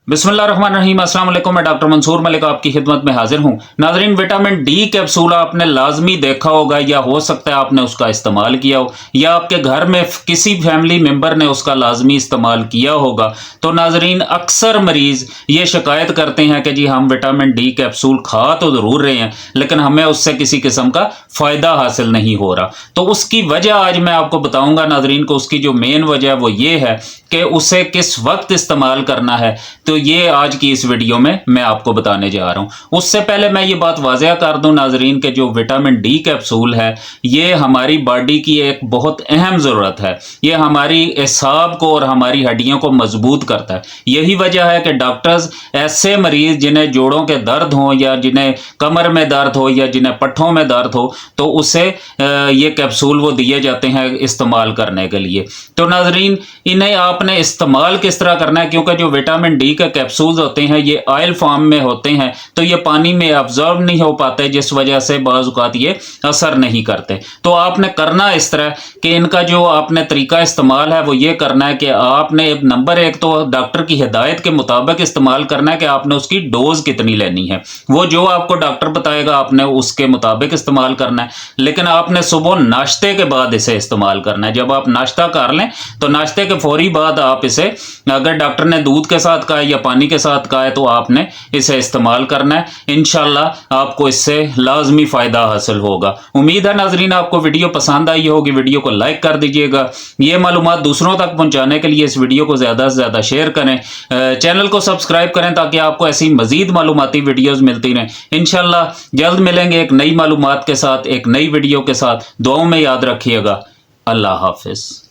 बिस्मिल्लाहिर्रहमानिर्रहीम। अस्सलाम वालेकुम। मैं डॉक्टर मंसूर मलिक आपकी खिदमत में हाजिर हूँ। नाजरीन, विटामिन डी कैप्सूल आपने लाजमी देखा होगा या हो सकता है आपने उसका इस्तेमाल किया हो या आपके घर में किसी फैमिली मेम्बर ने उसका लाजमी इस्तेमाल किया होगा। तो नाजरीन, अक्सर मरीज़ ये शिकायत करते हैं कि जी हम विटामिन डी कैप्सूल खा तो ज़रूर रहे हैं लेकिन हमें उससे किसी किस्म का फ़ायदा हासिल नहीं हो रहा। तो उसकी वजह आज मैं आपको बताऊँगा नाजरीन को। उसकी जो मेन वजह है वो ये है कि उसे किस वक्त इस्तेमाल करना है। तो ये आज की इस वीडियो में मैं आपको बताने जा रहा हूँ। उससे पहले मैं ये बात वाज़ेह कर दूं नाजरीन के जो विटामिन डी कैप्सूल है ये हमारी बॉडी की एक बहुत अहम ज़रूरत है। ये हमारी एसाब को और हमारी हड्डियों को मजबूत करता है। यही वजह है कि डॉक्टर्स ऐसे मरीज़ जिन्हें जोड़ों के दर्द हों या जिन्हें कमर में दर्द हो या जिन्हें पट्ठों में दर्द हो तो उसे ये कैप्सूल वो दिए जाते हैं इस्तेमाल करने के लिए। तो नाजरीन, इन्हें आपने इस्तेमाल किस तरह करना है, क्योंकि जो विटामिन डी के कैप्सूल्स होते हैं ये ऑयल फॉर्म में होते हैं तो ये पानी में अब्जॉर्ब नहीं हो पाते, जिस वजह से बाज़ औक़ात ये असर नहीं करते। तो आपने करना इस तरह कि इनका जो आपने तरीका इस्तेमाल है वो ये करना है कि आपने नंबर एक तो डॉक्टर की हिदायत के मुताबिक इस्तेमाल करना है कि आपने उसकी डोज कितनी लेनी है। वो जो आपको डॉक्टर बताएगा आपने उसके मुताबिक इस्तेमाल करना है। लेकिन आपने सुबह नाश्ते के बाद इसे इस्तेमाल करना है। जब आप नाश्ता कर लें तो नाश्ते के फौरी बाद आप इसे, अगर डॉक्टर ने दूध के साथ कहा या पानी के साथ कहा है तो आपने इसे इस्तेमाल करना है। इंशाल्लाह आपको इससे लाजमी फ़ायदा हासिल होगा। उम्मीद है नाजरीन आपको वीडियो पसंद आई होगी। वीडियो को लाइक कर दीजिएगा। ये मालूमात दूसरों तक पहुंचाने के लिए इस वीडियो को ज़्यादा से ज़्यादा शेयर करें। चैनल को सब्सक्राइब करें ताकि आपको ऐसी मज़ीद मालूमाती वीडियोज़ मिलती रहें। इंशाल्लाह जल्द मिलेंगे एक नई मालूमात के साथ, एक नई वीडियो के साथ। दुआओं में याद रखिएगा। अल्लाह हाफिज़।